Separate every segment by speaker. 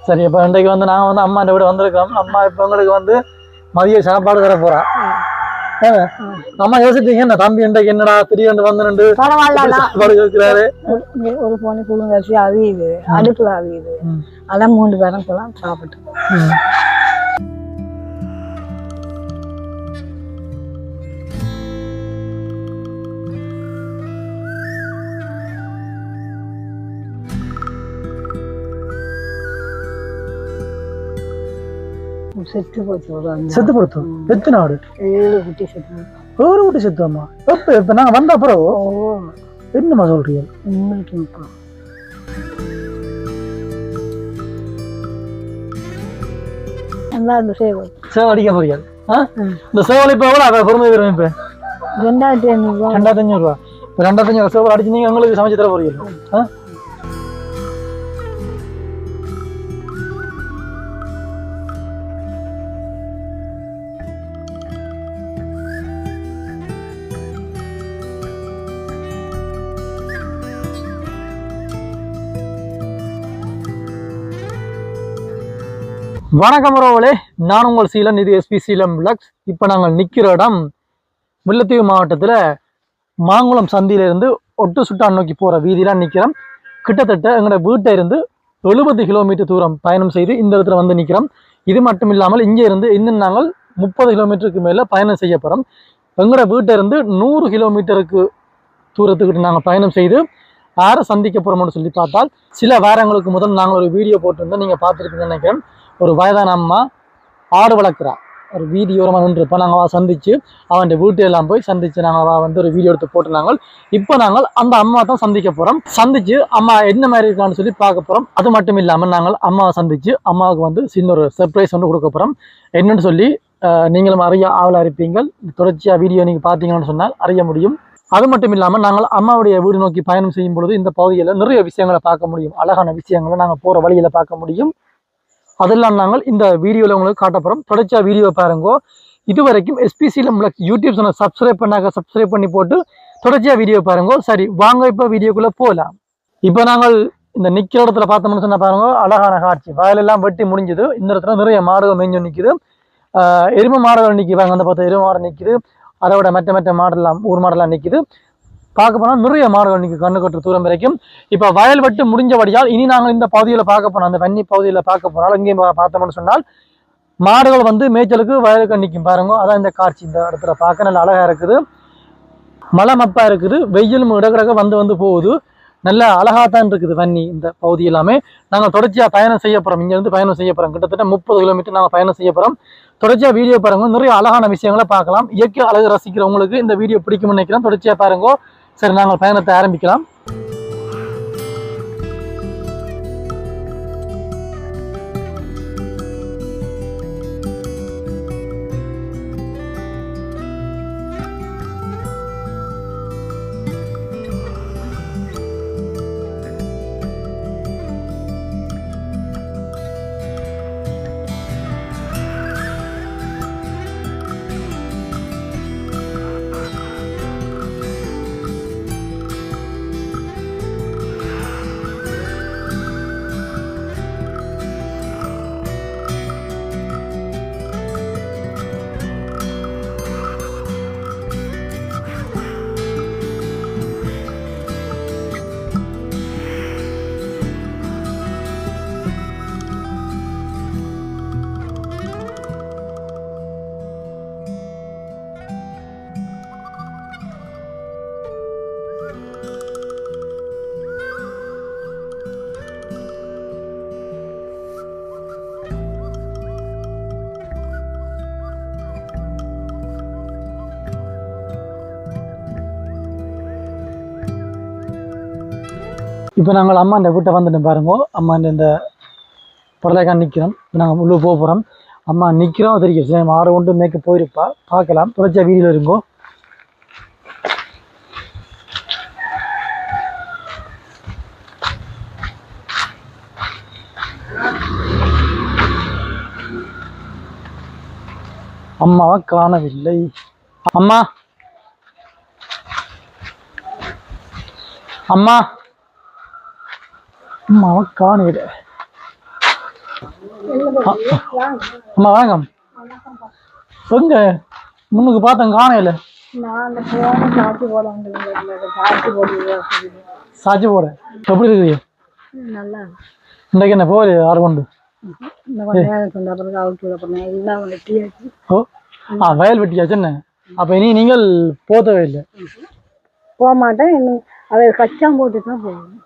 Speaker 1: சரி, இப்போ இன்றைக்கு வந்து நாங்கள் வந்து அம்மா வீடு வந்திருக்கோம். அம்மா இப்போ எங்களுக்கு வந்து மதிய சாப்பாடு தர போறா. அம்மா யோசிச்சீங்க என்ன தம்பி இன்றைக்கு என்னடா திடீர்னு வந்து சாப்பாடு கேட்கிறாரு.
Speaker 2: ஒரு பொண்ணு புழுங்கரிசி அவியுது, அடுப்புல அவியுது. அதான் 3 பேரும் போலாம் சாப்பிட்டு. செத்து
Speaker 1: போச்சு. எத்தனை ஆடு?
Speaker 2: 7 குட்டி செத்து.
Speaker 1: 1 குட்டி செத்துமா? இப்ப நாங்க வந்த அப்புறம் என்னமா சொல்றீங்க? சேவை அடிக்க போறீங்க? இந்த சேவல் இப்ப எவ்வளவு பொறுமை வரும்? இப்ப 2500 ரூபா. 2500 சேவல் அடிச்சு நீங்க உங்களுக்கு சமைச்சு தர போறீங்க? வணக்கம் உறவுகளே, நான் உங்கள் சீலன். இது எஸ்பி சீலம் விளாக்ஸ். இப்போ நாங்கள் நிற்கிற இடம் முல்லைத்தீவு மாவட்டத்தில் மாங்குளம் சந்தியிலிருந்து ஒட்டு சுட்டான் நோக்கி போகிற வீதியெலாம் நிற்கிறோம். கிட்டத்தட்ட எங்களோட வீட்டை இருந்து 70 கிலோமீட்டர் தூரம் பயணம் செய்து இந்த இடத்துல வந்து நிற்கிறோம். இது மட்டும் இல்லாமல் இங்கே இருந்து இன்னும் நாங்கள் 30 கிலோமீட்டருக்கு மேலே பயணம் செய்ய போகிறோம். எங்களோட வீட்டை இருந்து 100 கிலோமீட்டருக்கு தூரத்துக்கிட்ட நாங்கள் பயணம் செய்து யாரை சந்திக்க போகிறோம்னு சொல்லி பார்த்தால், சில வாரங்களுக்கு முதல் நாங்கள் ஒரு வீடியோ போட்டிருந்தோம். நீங்கள் பார்த்துருப்பீங்கன்னு நினைக்கிறேன். ஒரு வயதான அம்மா ஆடு வளர்க்குறா. ஒரு வீடியோரமாக நின்றுப்போம். நாங்கள் சந்தித்து அவன் வீட்டையெல்லாம் போய் சந்தித்து நாங்கள் வந்து ஒரு வீடியோ எடுத்து போட்டுருந்தாங்க. இப்போ நாங்கள் அந்த அம்மா தான் சந்திக்க போகிறோம். சந்தித்து அம்மா என்ன மாதிரி இருக்கான்னு சொல்லி பார்க்க போகிறோம். அது மட்டும் இல்லாமல் நாங்கள் அம்மாவை சந்தித்து அம்மாவுக்கு வந்து சின்ன ஒரு சர்ப்ரைஸ் வந்து கொடுக்க போகிறோம். என்னன்னு சொல்லி நீங்களும் அறிய ஆவலாக இருப்பீங்கள். தொடர்ச்சியாக வீடியோ நீங்கள் பார்த்தீங்கன்னு சொன்னால் அறிய முடியும். அது மட்டும் இல்லாமல் நாங்கள் அம்மாவுடைய வீடு நோக்கி பயணம் செய்யும் பொழுது இந்த பகுதியில் நிறைய விஷயங்களை பார்க்க முடியும். அழகான விஷயங்களை நாங்கள் போகிற வழியில் பார்க்க முடியும். அதெல்லாம் நாங்கள் இந்த வீடியோவில் உங்களுக்கு காட்டப்போகிறோம். தொடர்ச்சியாக வீடியோ பாருங்கோ. இதுவரைக்கும் எஸ்பி சீலம் விளாக்ஸ் யூடியூப் சேனல் சப்ஸ்கிரைப் பண்ணி போட்டு தொடர்ச்சியாக வீடியோ பாருங்கோ. சரி, வாங்க இப்போ வீடியோக்குள்ளே போகலாம். இப்போ நாங்கள் இந்த நிற்கிற இடத்துல பார்த்தோம்னு சொன்னால் பாருங்க, அழகான காட்சி. வயலெல்லாம் வெட்டி முடிஞ்சுது. இந்த இடத்துல நிறைய மாடுகள் மேய்ஞ்சு நிற்குது. எருமை மாடுகள் நிற்கிறாங்க. அந்த பார்த்து எருமை மாடு நிற்குது. அதோட மற்ற மாடெல்லாம் ஊர் மாடெல்லாம் நிற்குது. பார்க்க போனால் நிறைய மாடுகள் நிற்கும் கண்ணு கட்டுற தூரம் வரைக்கும். இப்போ வயல் வெட்டு முடிஞ்சபடியால் இனி நாங்கள் இந்த பகுதியில் பார்க்க போனோம். அந்த வன்னி பகுதியில் பார்க்க போனால் இங்கேயும் பார்த்தோம்னு சொன்னால் மாடுகள் வந்து மேய்ச்சலுக்கு வயலுக்கு நிற்கும் பாருங்க. அதான் இந்த காட்சி. இந்த இடத்துல பார்க்க நல்ல அழகாக இருக்குது. மழை மப்பாக இருக்குது. வெயிலும் இடகிடக வந்து போகுது. நல்ல அழகாக தான் இருக்குது வன்னி இந்த பகுதி எல்லாமே. நாங்கள் தொடர்ச்சியாக பயணம் செய்ய போகிறோம். இங்கேருந்து பயணம் செய்ய போகிறோம். கிட்டத்தட்ட 30 கிலோமீட்டர் நாங்கள் பயணம் செய்ய போகிறோம். தொடர்ச்சியாக வீடியோ பாருங்க. நிறைய அழகான விஷயங்களை பார்க்கலாம். இயற்கை அழகு ரசிக்கிறவங்களுக்கு இந்த வீடியோ பிடிக்கும்னு நினைக்கிறேன். தொடர்ச்சியாக பாருங்க. சரி, நாங்கள் பயணத்தை ஆரம்பிக்கலாம். இப்போ நாங்கள் அம்மா இந்த வீட்டை வந்துட்டு பாருங்க. அம்மா இந்த புடலைக்காய் நிற்கிறோம். இப்போ நாங்கள் உள்ளே போக போகிறோம். அம்மா நிற்கிறோம் தெரியும். 6 ஒன்று மேய்க்க போயிருப்பா. பார்க்கலாம். தொடர்ச்சியாக வீடியோ இருங்கோ. அம்மாவை காணவில்லை. அம்மா அம்மா அம்மாவை காணவில்லை. அம்மா வணக்கம். எங்க முன்னுக்கு பார்த்தேன் காணையில சாட்சி போட எப்படி இருக்குது?
Speaker 2: நல்லா
Speaker 1: இன்றைக்கு என்ன போகுது 6 கொண்டு வயல் வெட்டியாச்சு என்ன? அப்ப இனி நீங்கள் போத்தவே இல்லை?
Speaker 2: போக மாட்டேன். அதை கச்சான் போட்டுட்டு தான் போகணும்.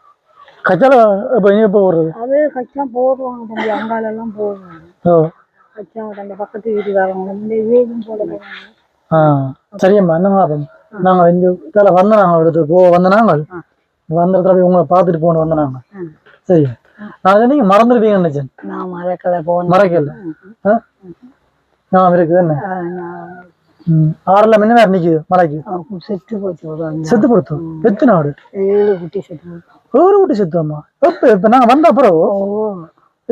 Speaker 1: கச்சால இப்ப இனி எப்போ போடுறது?
Speaker 2: அது கச்சான் போடுவாங்க தம்பி, அங்காலெல்லாம் போடுவாங்க. கச்சான் அந்த பக்கத்து வீட்டுக்காரங்க வீடும் போட போவாங்க.
Speaker 1: சரியம்மா, என்னம்மா நாங்க இந்த இடத்துல வந்த நாங்கள் இடத்துக்கு வந்த நாங்கள் வந்த இடத்துல உங்களை பார்த்துட்டு போன வந்த நாங்க. சரி, நான் நீங்க மறந்துருப்பீங்கன்னு நினைச்சேன்.
Speaker 2: நான் மறக்கலை, போன
Speaker 1: மறக்கல. நான் இருக்குது என்ன 6 மணி நேரம் நிக்குது மலைக்கு.
Speaker 2: செத்து போச்சு.
Speaker 1: செத்து கொடுத்தோம். எத்தனை ஆடு?
Speaker 2: 7 குட்டி செத்து போச்சு.
Speaker 1: 1 குட்டி செத்துவோம்மா? இப்ப நாங்க வந்த அப்புறம்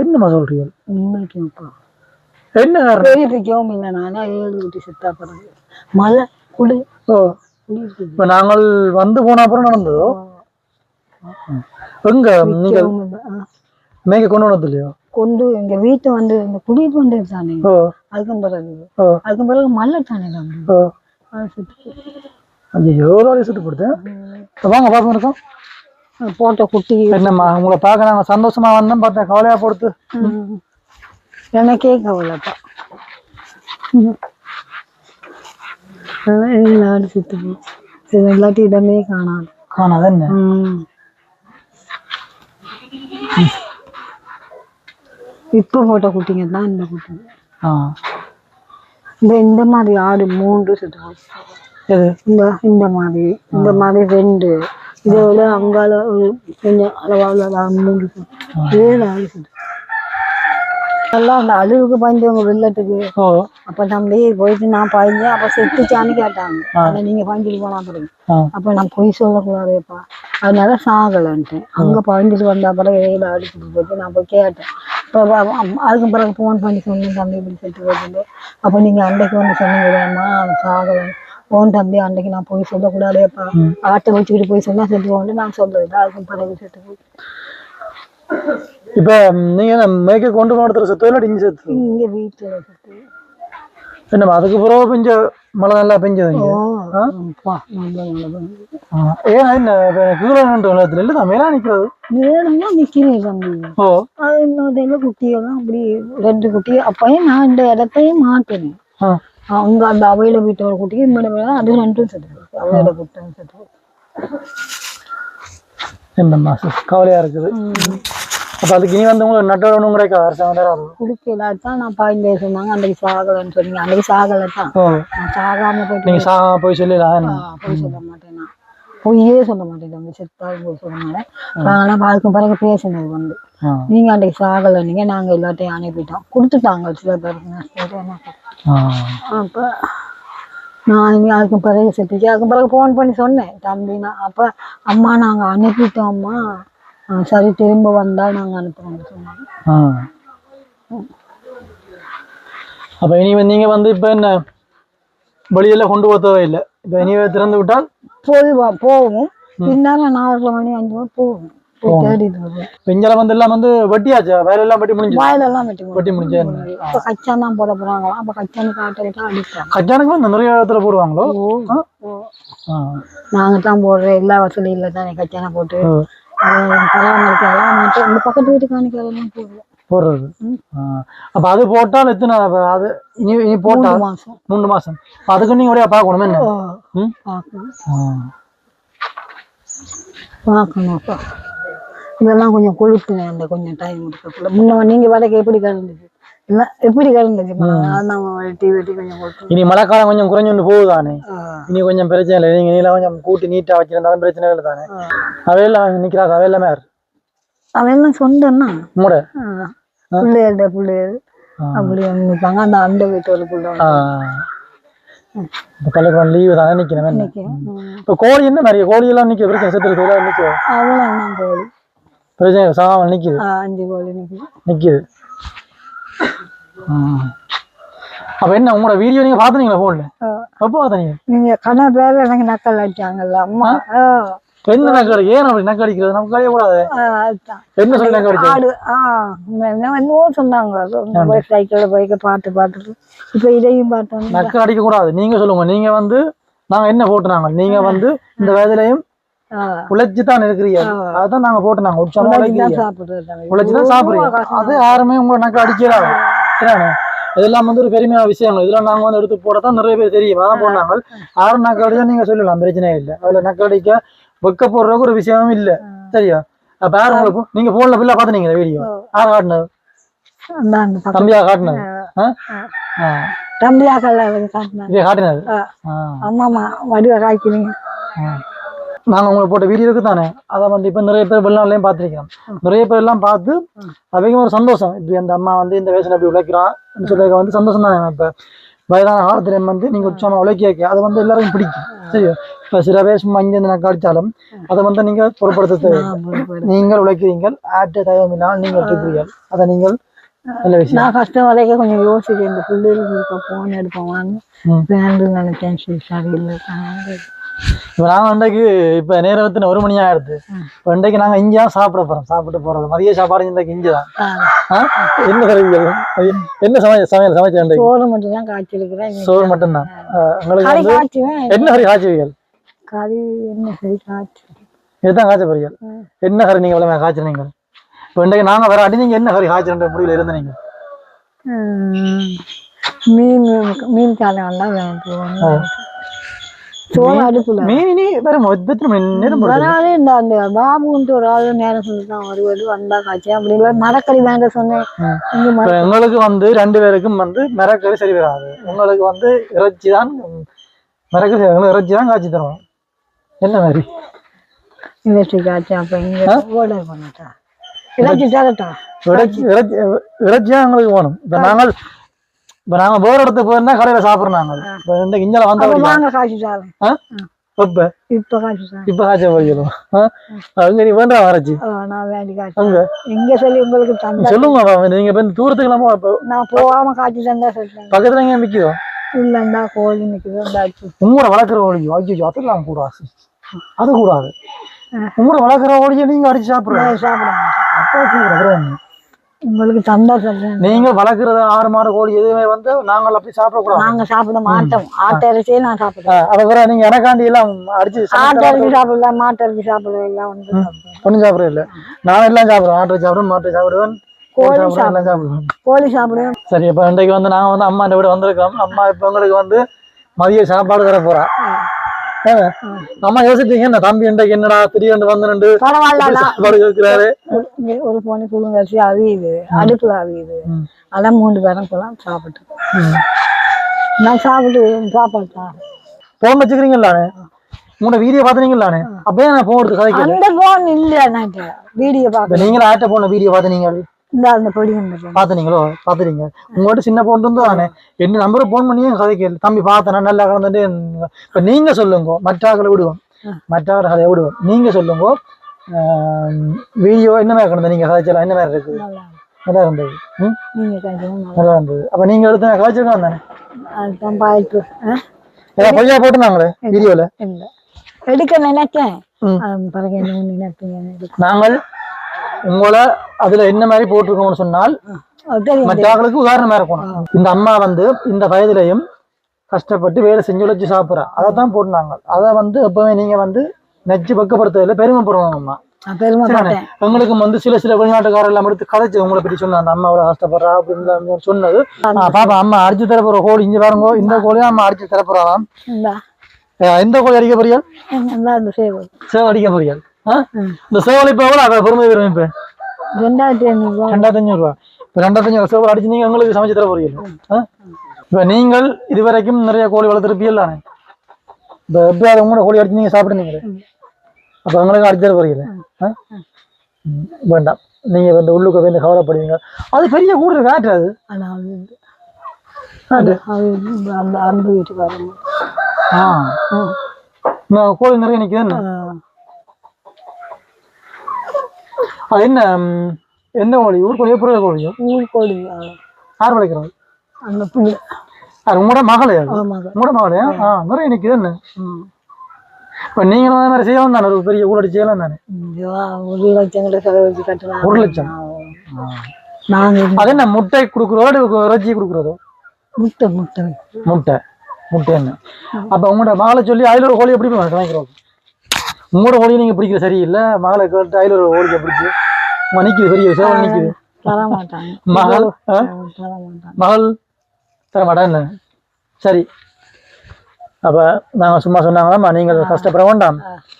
Speaker 1: என்னம்மா சொல்றீங்க?
Speaker 2: உண்மைக்குப்பா
Speaker 1: என்ன
Speaker 2: பெரியவும் இல்லை. நானே 7 குட்டி செத்தா பிறகு மழை குளி.
Speaker 1: இப்ப நாங்கள் வந்து போன அப்புறம் நடந்ததோ? எங்க நீங்க மேய்க்க கொண்டு வந்தது இல்லையோ?
Speaker 2: கொண்டு எங்க வீட்டு வந்து இந்த குடிட்டு வந்து தானே. அதுக்கும் பிறகு மழை தானே
Speaker 1: ஐயோ சுட்டு கொடுத்தேன். வாங்க பாப்போம் இருக்கோம்
Speaker 2: போட்ட குட்டி.
Speaker 1: என்னம்மா உங்களை பார்க்க நாங்க சந்தோஷமா வந்தோம், பார்த்தேன் கவலையா கொடுத்து.
Speaker 2: எனக்கே கவலைப்பா. ஆடு சுத்து போச்சு. இல்லாட்டி இடமே
Speaker 1: காணாது என்ன?
Speaker 2: இப்ப போட்ட குட்டிங்க தான் இந்த குட்டிங்க. இந்த மாதிரி ஆடு 3 செத்து போச்சு. இந்த மாதிரி 2. இதை விட அங்கால கொஞ்சம் அளவாக 3 7 ஆடு செத்து. எல்லாம் அந்த அழுவுக்கு பாய்ந்தவங்க வெள்ளத்துக்கு. அப்ப தம்பி போயிட்டு நான் பாய்ஞ்சேன். அப்ப செத்துச்சான்னு கேட்டாங்க. நீங்க பாய்ஞ்சிட்டு போனா பிறகு அப்ப நான் பொய் சொல்லக்கூடாதுப்பா, அதனால சாகலன்ட்டேன். அங்க பாய்ஞ்சிட்டு வந்தா பிறகு 7 அடிச்சுட்டு போச்சு. நான் போய் கேட்டேன். அதுக்கு பிறகு போன் பண்ணி சொன்னேன், தம்பி இப்படி செத்து போச்சு. அப்ப நீங்க அன்றைக்கு வந்து சொன்னீங்கம்மா சாகல. போன் தம்பி அன்றைக்கு நான் போய் சொல்லக்கூடாதுப்பா, ஆட்டை வச்சுக்கிட்டு போய் சொன்னா செத்து போகணும் நான் சொல்றது. அதுக்கு பிறகு செத்து போச்சு.
Speaker 1: இப்ப நீங்க மேய்க்க கொண்டு போனதுல செத்து இல்லாட்டி இங்க செத்து?
Speaker 2: இங்க வீட்டுல செத்து.
Speaker 1: என்னம்மா அதுக்கு பிறகு பெஞ்ச மழை நல்லா பெஞ்சது? ஏன் என்ன கீழே இல்லதான் மேலா நிக்கிறது?
Speaker 2: வேணும்னா நிக்கிறேன் தம்பி. அது இன்னொரு குட்டியெல்லாம் அப்படி 2 குட்டி. அப்பயும் நான் இந்த இடத்தையும் மாட்டேன். அவங்க அந்த அவையில வீட்டோட குட்டிக்கு இந்த அது 2 செத்து போச்சு. அவையோட குட்டி செத்து போச்சு.
Speaker 1: என்னம்மா கவலையா இருக்குது. அப்ப அதுக்கு இனி வந்து உங்களுக்கு நட்டோட
Speaker 2: குடிக்கலாத்தான் நான் பாய்ந்தே சொன்னாங்க. அன்றைக்கு சாகலன்னு சொன்னீங்க. அன்றைக்கு சாகலத்தான். நான் சாகாம போயிட்டு
Speaker 1: நீங்க போய் சொல்லலாம்.
Speaker 2: போய் சொல்ல மாட்டேன். நான் பொய்யே சொல்ல மாட்டேன் தம்பி. செத்தாலும் போய் சொல்ல மாட்டேன். ஆனா அதுக்கு பிறகு பேசினது வந்து நீங்க அன்றைக்கு சாகல, நீங்க நாங்க எல்லாத்தையும் அனுப்பிட்டோம் கொடுத்துட்டாங்க சில பேருக்கு. அப்ப நான் இனி அதுக்கு பிறகு செத்துச்சு. அதுக்கு பிறகு போன் பண்ணி சொன்னேன் தம்பினா. அப்ப அம்மா நாங்க அனுப்பிட்டோம் அம்மா, சரி திரும்ப வந்தா நாங்க அனுப்புறோம்னு சொன்னாங்க.
Speaker 1: அப்ப இனி நீங்க வந்து இப்ப என்ன வெளியெல்லாம் கொண்டு போத்தவே இல்லை? இப்ப இனி திறந்து விட்டால்
Speaker 2: போகும். பின்னால 4 மணி 5 மணி போகும்.
Speaker 1: பெஞ்சல வந்து எல்லாம் வந்து வெட்டியாச்சா? வயலெல்லாம் வெட்டி முடிஞ்சு?
Speaker 2: வயலெல்லாம்
Speaker 1: வெட்டி முடிஞ்சு
Speaker 2: இப்ப கச்சான் தான் போட போறாங்களா? அப்ப கச்சானுக்கு ஆட்டை அடிப்பாங்க.
Speaker 1: கச்சானுக்கு வந்து நிறைய இடத்துல போடுவாங்களோ?
Speaker 2: நாங்க தான் போடுற எல்லா வசதியும் இல்லை தானே. கச்சானை போட்டு பராமரிக்க எல்லாம் மாட்டோம். இந்த பக்கத்து வீட்டுக்கானிக்கு அதெல்லாம்
Speaker 1: போடுறது. அப்ப அது போட்டால் எத்தனை? அது இனி போட்டா 3 மாசம். அதுக்கு நீங்க ஒரே பார்க்கணும் என்ன?
Speaker 2: பார்க்கணும்ப்பா. இதெல்லாம் கொஞ்சம் கொழுப்புனேன் அந்த கொஞ்சம் டைம் எடுக்கக்குள்ள. முன்ன நீங்க வரைக்கும் எப்படி கலந்துச்சு? எப்படி கலந்துச்சு? வெட்டி வெட்டி கொஞ்சம் கொழுப்பு.
Speaker 1: இனி மழைக்காலம் கொஞ்சம் குறைஞ்சு போகுதானே? இனி கொஞ்சம் பிரச்சனை இல்லை. நீங்க நீல கொஞ்சம் கூட்டி நீட்டா வச்சிருந்தாலும் பிரச்சனை இல்லை தானே? அவையெல்லாம் நிக்கிறாங்க. அவையெல்லாம் மேர்
Speaker 2: அவையெல்லாம் சொந்தம்னா
Speaker 1: மூட
Speaker 2: பிள்ளைகள் அப்படி நிற்பாங்க. அந்த அந்த வீட்டு ஒரு பிள்ளை
Speaker 1: பள்ளிக்கூடம் லீவு தானே நிக்கணும். இப்ப கோழி என்ன நிறைய கோழி எல்லாம் நிக்க பிரச்சனை செத்து நிக்கும்.
Speaker 2: அவ்வளவு கோழி
Speaker 1: பிரச்சனை சாமான் நிக்குது.
Speaker 2: 5 கோழி
Speaker 1: நிக்குது. அப்ப என்ன உங்களோட வீடியோ நீங்க பாத்தீங்களா போன்ல? அப்போ பாத்தீங்க
Speaker 2: நீங்க கண்ணா பேர்ல எனக்கு நக்கல் அடிச்சாங்கல்ல அம்மா.
Speaker 1: என்ன நக்கை அடிக்க ஏன் அப்படி நக்கை அடிக்கிறது நமக்கு அடிக்க கூடாது
Speaker 2: அதுதான்
Speaker 1: என்ன சொல்லி நக்கை அடிச்சது
Speaker 2: ஆடு என்னவோ சொன்னாங்க சைக்கிள்ல பைக்க பார்த்துட்டு இப்ப இதையும் பார்த்தோம்
Speaker 1: நக்கை அடிக்க கூடாது நீங்க சொல்லுங்க நீங்க வந்து நாங்க என்ன போட்டுனாங்க நீங்க வந்து இந்த வயதுலயும் உழைச்சுதான் இருக்கிறீங்க அதான் நாங்க போட்டுனாங்க உற்சாகமா உழைச்சுதான் சாப்பிடுறீங்க அது யாருமே உங்களை நக்கை அடிக்கிறாங்க சரிண்ணே இதெல்லாம் வந்து ஒரு பெருமையான விஷயங்கள் இதெல்லாம் நாங்க வந்து எடுத்து போடத்தான் நிறைய பேர் தெரியும் அதான் போனாங்க யாரும் நக்கை அடிச்சா நீங்க சொல்லலாம் பிரச்சனை இல்லை அதுல நக்கை அடிக்க வெக்க போடுறதுக்கு ஒரு விஷயமும் இல்லை சரியா அப்ப யாரு உங்களுக்கு நீங்க போன்ல பிள்ளை பாத்துனீங்க வீடியோ யார் காட்டினது தம்பியா காட்டினது
Speaker 2: தம்பியா காட்டினது ஆமாமா வடிவ காய்க்கிறீங்க
Speaker 1: நாங்க உங்களுக்கு போட்ட வீடியோ இருக்கு தானே அதை வந்து இப்ப நிறைய பேர் வெளிநாட்டுலயும் பார்த்திருக்கிறோம் நிறைய பேர் எல்லாம் பார்த்து அவைக்கும் ஒரு சந்தோஷம் இப்படி அந்த அம்மா வந்து இந்த வயசுல அப்படி உழைக்கிறான்னு சொல்லி வந்து சந்தோஷம் தானே இப்ப வயதான காலத்துல வந்து நீங்க உற்சாகமா உழைக்க அதை வந்து எல்லாருக்கும் பிடிக்கும் சரியா இப்ப சில பேர் சும்மா இங்க இருந்து நக்கை அடிச்சாலும் அதை வந்து நீங்க பொருட்படுத்த நீங்கள் உழைக்கிறீங்க ஆட்ட தயவும் இல்லாமல் நீங்கள் இருக்கிறீர்கள் அதை நீங்கள் நல்ல விஷயம்
Speaker 2: நான் கஷ்டம் வரைக்கும் கொஞ்சம் யோசிக்கிறேன் இந்த பிள்ளைகளுக்கு போன் எடுப்போம் வாங்க டென்ஷன் சரியில்லை
Speaker 1: இப்ப நாங்க இன்றைக்கு இப்ப நேரத்தின் 1 மணி ஆயிடுது இப்ப இன்றைக்கு நாங்க இங்கதான் சாப்பிட்டு போறது மதிய சாப்பாடு இன்றைக்கு இங்கதான் என்ன கருவிகள் என்ன சமையல் சமைச்ச
Speaker 2: சோறு மட்டும் தான் காய்ச்சிருக்கிறேன்
Speaker 1: சோறு மட்டும்தான் உங்களுக்கு வந்து என்ன கறி காய்ச்சுவீர்கள்
Speaker 2: கறி என்ன கறி காய்ச்சி
Speaker 1: இதுதான் காய்ச்ச பொரியல் என்ன கறி நீங்க எவ்வளவு காய்ச்சினீங்க இப்ப இன்றைக்கு நாங்க வர அடி நீங்க என்ன கறி காய்ச்சல் முடியல இருந்தீங்க
Speaker 2: மீன் காலம் தான் சோறு அடுப்புல அந்த பாபுன்ட்டு ஒரு ஆளு நேரம் சொல்லிதான் வருவது வந்தா காய்ச்சி அப்படி இல்லை மரக்கறி வேண்ட சொன்னேன்
Speaker 1: உங்களுக்கு வந்து 2 பேருக்கும் வந்து மரக்கறி சரி வராது உங்களுக்கு வந்து இறைச்சி தான் மரக்கறி இறைச்சி தான் காய்ச்சி தருவோம் என்ன மாதிரி
Speaker 2: இறைச்சி காய்ச்சி அப்ப இங்க ஆர்டர் பண்ணட்டா இறைச்சி தரட்டா
Speaker 1: இறைச்சி தான் எங்களுக்கு வேணும் இப்ப நாங்க வேற இடத்துக்கு போயிருந்தா கடையில சாப்பிடுறாங்க இப்ப இந்த இஞ்சல வந்தா
Speaker 2: காய்ச்சி சாப்பிடுறேன் இப்ப
Speaker 1: காய்ச்ச போய்க்கலாம் அங்க நீ வேண்டாம் வரைச்சி
Speaker 2: நான் வேண்டி காய்ச்சி எங்க சொல்லி உங்களுக்கு
Speaker 1: சொல்லுங்க நீங்க இப்ப தூரத்துக்கு
Speaker 2: நான் போகாம காய்ச்சி தந்தா சொல்றேன்
Speaker 1: பக்கத்துல எங்க நிக்குதோ
Speaker 2: இல்லண்டா கோழி நிக்குது
Speaker 1: உங்களோட வளர்க்குற கோழி ஐயோ அதெல்லாம் கூடாது அது கூடாது உங்களோட வளர்க்குற கோழியை நீங்க அடிச்சு சாப்பிடுங்க
Speaker 2: உங்களுக்கு தந்தா சொல்றேன்
Speaker 1: நீங்க வளர்க்கறது 6 மாத கோழி எதுவுமே வந்து நாங்கள் அப்படி சாப்பிடக்கூடாது
Speaker 2: நாங்க சாப்பிட மாட்டோம் ஆட்டரிசியே நான் சாப்பிடுறேன்
Speaker 1: அதை நீங்க எனக்காண்டி எல்லாம் அடிச்சு
Speaker 2: ஆட்டரிசி சாப்பிடலாம் மாட்டரிசி சாப்பிடுவேன் எல்லாம் வந்து
Speaker 1: ஒன்றும் சாப்பிடறது இல்லை நான் எல்லாம் சாப்பிடுவேன் ஆட்டை சாப்பிடுவேன் மாட்டை சாப்பிடுவேன்
Speaker 2: கோழி சாப்பிடுவேன்
Speaker 1: சரி இப்ப இன்றைக்கு வந்து நாங்க வந்து அம்மா வீடு வந்திருக்கோம் அம்மா இப்ப உங்களுக்கு வந்து மதிய சாப்பாடு தர போறா அம்மா யோசிச்சீங்க என்ன தம்பி இன்றைக்கு என்னடா திடீர்னு வந்து சாப்பாடு கேட்கிறாரு
Speaker 2: ஒரு போனி புழுங்கரிசி அவியுது அடுப்புல அவியுது அதான் 3 பேரும் போலாம் சாப்பிட்டு நான் சாப்பிட்டு சாப்பாடு
Speaker 1: போன் வச்சுக்கிறீங்களானே உங்களோட வீடியோ பாத்துனீங்களானே அப்பயே நான் போன் எடுத்து கதைக்கிறேன்
Speaker 2: அந்த போன் இல்ல நான் வீடியோ பாக்க
Speaker 1: நீங்களும் ஆட்ட போன வீடியோ பாத்துனீங்க
Speaker 2: பாத்துனீங்களோ
Speaker 1: பாத்துறீங்க உங்கள்ட்ட சின்ன போன் இருந்தானே என்ன நம்பரை போன் பண்ணி கதைக்க தம்பி பார்த்தேன் நல்லா கலந்துட்டு இப்ப நீங்க சொல்லுங்க மற்றாக்களை விடுவோம் மற்றவரை கதையை விடுவோம் நீங்க சொல்லுங்க வீடியோ என்ன மாதிரி கிடந்தது நீங்க கதைச்சலாம் என்ன மாதிரி இருக்கு நல்லா இருந்தது நல்லா இருந்தது அப்ப நீங்க எடுத்து கதைச்சிருக்கோம் தானே பொய்யா போட்டுனாங்களே வீடியோல
Speaker 2: எடுக்க நினைச்சேன்
Speaker 1: நாங்கள் உங்களை அதுல என்ன மாதிரி போட்டிருக்கோம்னு சொன்னால் மற்றவர்களுக்கு உதாரணமா இருக்கணும் இந்த அம்மா வந்து இந்த வயதிலையும் கஷ்டப்பட்டு வேலை செஞ்சு உழைச்சு சாப்பிட்றா அதைத்தான் போட்டுனாங்க அதை வந்து எப்பவுமே நீங்க வந்து நெச்சு பக்கப்படுத்துறதுல பெருமைப்படுவாங்கம்மா உங்களுக்கு வந்து சில வெளிநாட்டுக்காரர் எல்லாம் எடுத்து கதைச்சு உங்களை பற்றி சொன்ன அந்த அம்மா அவ்வளவு கஷ்டப்படுறா அப்படின்னு சொன்னது பாப்பா அம்மா அடிச்சு தரப்போற கோழி இங்க பாருங்க இந்த கோழி அம்மா அடிச்சு தரப்போறாம் எந்த கோழி அடிக்க போறியால் சேவ அடிக்க போறியால் இந்த சேவல் இப்ப எவ்வளவு பொறுமை வரும் இப்ப 2500 ரூபா இப்ப 2500 சேவல் அடிச்சு நீங்க உங்களுக்கு சமைச்சு தர போறீங்க இப்ப நீங்கள் இதுவரைக்கும் நிறைய கோழி வளர்த்துருப்பீங்கல்ல இப்ப எப்பயாவது உங்களோட கோழி அடிச்சு நீங்க சாப்பிடுறீங்க அப்ப உங்களுக்கு அடிச்சு தர போறீங்க வேண்டாம் நீங்க வந்து உள்ளுக்கு வந்து கவலைப்படுவீங்க அது பெரிய கூட காட்டுறது கோழி நிறைய நிக்குது அது என்ன எந்த கோழி ஊர் கோழி புரிய கோழியோ
Speaker 2: ஊர் கோழி
Speaker 1: யார் வளைக்கிறாங்க
Speaker 2: அந்த புள்ள
Speaker 1: உங்களோட மகளே உங்களோட மகளே நிறைய நிக்குது என்ன இப்போ நீங்களும் அதே மாதிரி செய்யலாம் தானே, ஒரு பெரிய ஊழல் செய்யலாம் தானே.
Speaker 2: 1,00,000 செலவழிச்சு கட்டலாம்.
Speaker 1: 1,00,000
Speaker 2: நாங்க
Speaker 1: அது என்ன முட்டை கொடுக்குறதோ இறைச்சி கொடுக்குறதோ?
Speaker 2: முட்டை முட்டை
Speaker 1: முட்டை முட்டை என்ன? அப்போ உங்களோட மகளை சொல்லி அதில் ஒரு கோழி எப்படி சமைக்கிறோம்? உங்களோட கோழியை நீங்கள் பிடிக்கிற சரியில்லை, மகளை கேட்டு அதில் ஒரு கோழியை பிடிச்சி நிற்கிது, பெரிய சேவல் நிற்கிது.
Speaker 2: தர மாட்டாங்க.
Speaker 1: மகள்
Speaker 2: தர மாட்டாங்க.
Speaker 1: மகள் தர மாட்டா என்ன? சரி, அப்போ நாங்கள் சும்மா சொன்னாங்களாம்மா நீங்கள் கஷ்டப்பட வேண்டாம்,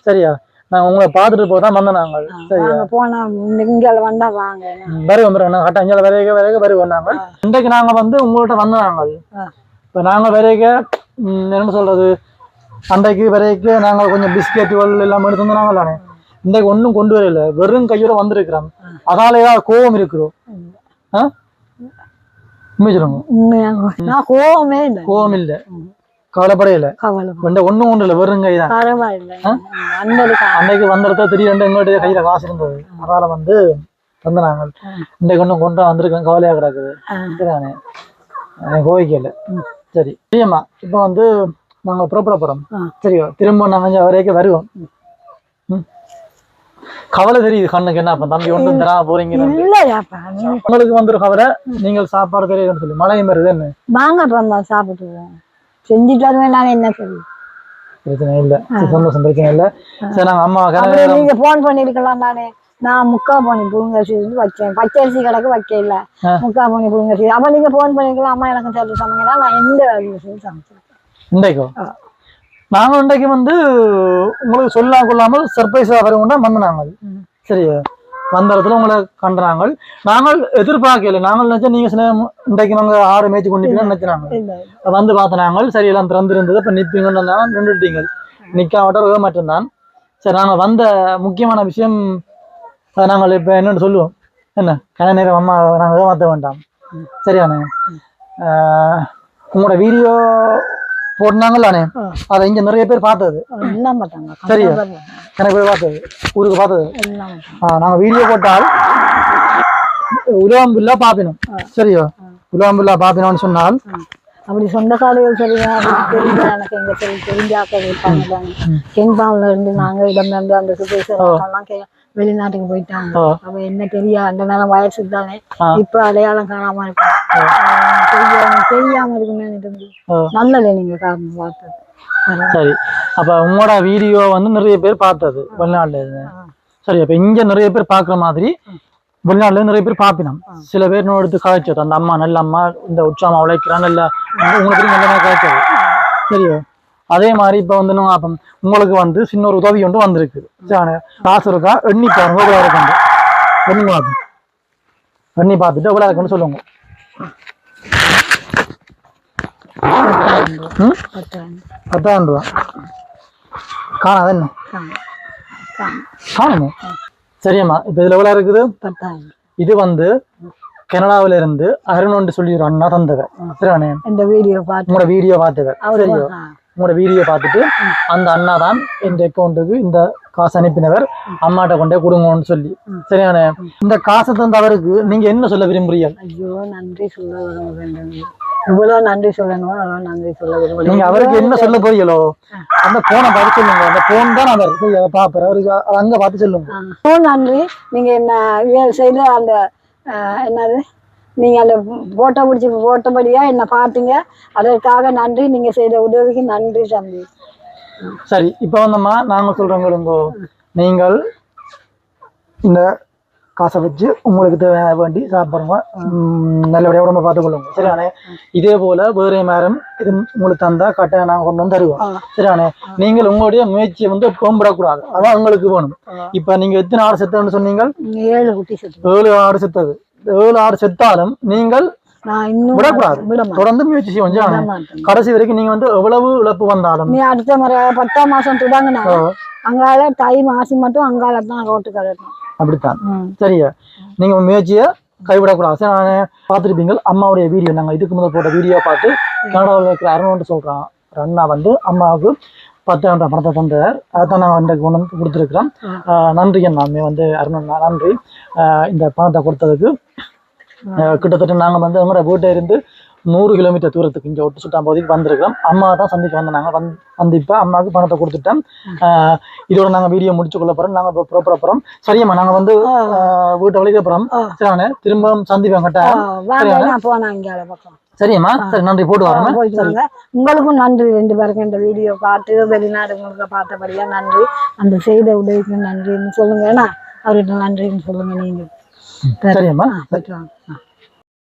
Speaker 1: சரியா? நாங்கள் உங்களை பார்த்துட்டு போதான் வந்தோம் நாங்கள். சரியா?
Speaker 2: போனா இங்கே வந்தா வாங்க
Speaker 1: வருவோம் நாங்கள் கட்ட அஞ்சால விரைக வருவோம் நாங்கள். இன்றைக்கு நாங்கள் வந்து உங்கள்கிட்ட வந்தோம் நாங்கள். இப்போ நாங்கள் விரைக என்ன சொல்றது, அன்றைக்கு விரைக்கு நாங்கள் கொஞ்சம் பிஸ்கெட்டுகள் எல்லாம் எடுத்து வந்து நாங்கள் தானே இன்றைக்கு ஒன்றும் கொண்டு வரல, வெறும் கையோட வந்திருக்கிறோம். அதால ஏதாவது கோபம் இருக்குதோ? உண்மை சொல்லுங்க.
Speaker 2: நான் கோவமே இல்லை.
Speaker 1: கோபம் இல்லை, கவலைப்படையில. ஒண்ணும் ஒன்று இல்லை, வெறும் கை தான். அன்னைக்கு வந்திருந்தா திடீர்னு எங்கள்கிட்ட கையில காசு இருந்தது, அதனால வந்து தந்து நாங்கள் இன்றைக்கு ஒன்றும் கொண்டு வந்திருக்கேன், கவலையா கிடக்குது. சரிதானே? கோவிக்கல. சரி சரியம்மா, இப்போ வந்து நாங்கள் புறப்பட போறோம். சரியோ? திரும்ப நாங்கள் வரைக்கும் வருவோம். கவலை தெரியுது கண்ணுக்கு, என்ன அப்ப தம்பி ஒன்றும் தரா போறீங்க. உங்களுக்கு வந்து ஒரு கவலை, நீங்கள் சாப்பாடு தெரியுதுன்னு சொல்லி மழையும் வருது. என்ன
Speaker 2: வாங்க சாப்பிட்டுருவோம், செஞ்சுட்டு நான் என்ன சொல்லி
Speaker 1: பிரச்சனை இல்லை, சந்தோஷம், பிரச்சனை இல்லை. சரி, நாங்கள் அம்மா
Speaker 2: நீங்க போன் பண்ணிருக்கலாம் தானே. நான் முக்கா பண்ணி புழுங்க வச்சேன், பச்சரிசி கிடக்கு வைக்க இல்ல, முக்கா பண்ணி புழுங்க. அப்ப நீங்க போன் பண்ணிருக்கலாம், அம்மா எனக்கு சொல்லி சமைங்கன்னா நான் எந்த வேலையை சொல்லி சமைச்சிருக்கேன்.
Speaker 1: இன்றைக்கோ நாங்கள் இன்றைக்கு வந்து உங்களுக்கு சொல்லா கொள்ளாமல் சர்ப்ரைஸாக வருவோம்னா வந்து நாங்கள். சரியா? வந்த இடத்துல உங்களை கண்டுறாங்க. நாங்கள் எதிர்பார்க்கல, நாங்கள் நினைச்சா நீங்க சில இன்றைக்கு நாங்கள் 6 மேட்ச் கொண்டிருக்கீங்கன்னு நினைச்சாங்க. வந்து பார்த்த நாங்கள் சரி எல்லாம் திறந்துருந்தது, இப்போ நிற்பீங்கன்னு நின்றுட்டீங்க, நிற்காமட்ட மட்டும்தான். சரி, நாங்கள் வந்த முக்கியமான விஷயம் நாங்கள் இப்போ என்னென்னு சொல்லுவோம். என்ன கன நேரம் அம்மா நாங்கள் மாற்ற வேண்டாம். சரியானே? உங்களோட வீடியோ போட்டாங்கல்லானே, அதை இங்க நிறைய பேர் பார்த்தது. சரியா? எனக்கு பேர் பார்த்தது, ஊருக்கு பார்த்தது. நாங்க வீடியோ போட்டால் உலகம்புல்லா பாப்பினோம். சரியா? உலகம்புல்லா பாப்பினோம்னு சொன்னால்
Speaker 2: அப்படி சொந்தக்காரர்கள் சரியா தெரிஞ்ச எனக்கு எங்க தெரிஞ்சாக்கள் இருப்பாங்க. கெங்பாவில இருந்து நாங்க இடம்பெயர்ந்து அந்த சுற்றுலா வெளிநாட்டுக்கு போயிட்டாங்க. அப்ப என்ன தெரியா, அந்த நேரம் வயசு தானே, இப்ப அடையாளம் காணாம இருக்கும், தெரியாம இருக்குன்னு நல்லது நீங்க காரணம் பார்த்தது.
Speaker 1: சரி, அப்ப உங்களோட வீடியோ வந்து நிறைய பேர் பார்த்தது வெளிநாட்டுல இருந்து. சரி, அப்ப இங்க நிறைய பேர் பாக்குற மாதிரி வெளிநாட்டுல நிறைய பேர் பாப்பினோம். சில பேர் எடுத்து கலைச்சது, அந்த அம்மா நல்ல அம்மா, இந்த உற்சாகம் உழைக்கிறான், நல்ல உங்களுக்கு நல்ல கலைச்சது. சரியோ? அதே மாதிரி இப்ப வந்து அப்ப உங்களுக்கு வந்து சின்ன ஒரு உதவி ஒன்று வந்திருக்கு. காசு இருக்கா எண்ணி பாருங்க, எவ்வளவு இருக்கு எண்ணி பார்ப்போம். எண்ணி பார்த்துட்டு எவ்வளவு இருக்குன்னு சொல்லுங்க. 10,000 ரூபா காணாது. என்ன காணுங்க? சரியம்மா, இப்ப இதுல எவ்வளவு இருக்குது?
Speaker 2: 10,000.
Speaker 1: இது வந்து கனடாவில இருந்து அருண் சொல்லி ஒரு அண்ணா தந்தவர். சரியானே?
Speaker 2: இந்த வீடியோ பார்த்து
Speaker 1: உங்களோட வீடியோ பார்த்தவர். சரியோ? உங்களோட வீடியோ பார்த்துட்டு அந்த அண்ணா தான் என் அக்கௌண்ட்டுக்கு இந்த காசு அனுப்பினவர், அம்மாட்ட கொண்டே கொடுங்கன்னு சொல்லி. சரியான? இந்த காசை தந்தவருக்கு நீங்க என்ன சொல்ல விரும்புறீங்க?
Speaker 2: ஐயோ, நன்றி சொல்ல வேண்டும். இவ்வளவு நன்றி சொல்லணும், அவ்வளவு நன்றி சொல்ல விரும்புறீங்க.
Speaker 1: நீங்க அவருக்கு என்ன சொல்ல போறீங்களோ அந்த போனை பார்த்து சொல்லுங்க. அந்த போன் தான் அவர் பாப்பாரு, அவருக்கு அங்க பார்த்து சொல்லுங்க.
Speaker 2: நன்றி. நீங்க என்ன செய்த அந்த என்னது, நீங்க அந்த போட்டோ பிடிச்சி போட்டபடியா என்ன பார்த்தீங்க, அதற்காக நன்றி. நீங்க செய்த உதவிக்கு நன்றி தம்பி.
Speaker 1: சரி, இப்ப வந்தம்மா நாங்க சொல்றோங்க, நீங்கள் இந்த காசை வச்சு உங்களுக்கு தேவையான வேண்டி சாப்பிடுங்க, நல்லபடியா உடம்ப பார்த்துக்கொள்ளுங்க. சரியானே? இதே போல வேற நேரம் இது உங்களுக்கு தந்தா கட்டாயம் நாங்க கொண்டு வந்து தருவோம். சரியானே? நீங்கள் உங்களுடைய முயற்சியை வந்து போம்படக்கூடாது, அதான் உங்களுக்கு வேணும். இப்ப நீங்க எத்தனை ஆடு செத்தன்னு சொன்னீங்க?
Speaker 2: 7 குட்டி செத்து.
Speaker 1: 7 ஆடு செத்தது. 7 ஆடு செத்தாலும் நீங்கள் விடக்கூடாது, தொடர்ந்து முயற்சி செய்வோம். கடைசி வரைக்கும் நீங்க வந்து எவ்வளவு இழப்பு வந்தாலும்
Speaker 2: நீ அடுத்த முறை 10ஆம் மாசம் தொடங்கினா அங்கால தை மாசி மட்டும் அங்கால தான் ரோட்டு கலட்டணும். அப்படித்தான்.
Speaker 1: சரியா? நீங்க முயற்சியை கைவிடக்கூடாது. சரி, நான் பார்த்துருப்பீங்க அம்மாவுடைய வீடியோ, நாங்க இதுக்கு முதல் போட்ட வீடியோ பார்த்து கனடாவில் இருக்கிற அருண் சொல்றான் அண்ணா வந்து அம்மாவுக்கு 10,000 ரூபாய் பணத்தை தந்தார். அதைத்தான் நாங்கள் இன்றைக்கு கொண்டு வந்து கொடுத்துருக்குறோம். நன்றி அண்ணாமே வந்து அருண் நன்றி. இந்த பணத்தை கொடுத்ததுக்கு கிட்டத்தட்ட நாங்கள் வந்து எங்களோட வீட்டை இருந்து 100 கிலோமீட்டர் தூரத்துக்கு இங்கே ஒட்டு சுட்டான் பகுதிக்கு வந்திருக்கிறோம். அம்மா தான் சந்திக்க வந்தாங்க. வந்து இப்போ அம்மாவுக்கு பணத்தை கொடுத்துட்டோம். இதோட நாங்கள் வீடியோ முடிச்சு கொள்ள போகிறோம். நாங்கள் இப்போ புறப்பட போகிறோம். சரியாம்மா, நாங்கள் வந்து வீட்டை வழிக்க போகிறோம். சரியான திரும்ப சந்திப்போம் கட்டாயம். சரிம்மா, சரி, நன்றி, போட்டு வரோம்.
Speaker 2: உங்களுக்கும் நன்றி, 2 பேருக்கும் இந்த வீடியோ பார்த்து வெளிநாடுங்களுக்கு பார்த்தபடியா நன்றி. அந்த செய்த உதவிக்கு நன்றின்னு சொல்லுங்க. அவர்கிட்ட நன்றின்னு சொல்லுங்க நீங்க.
Speaker 1: சரிம்மா.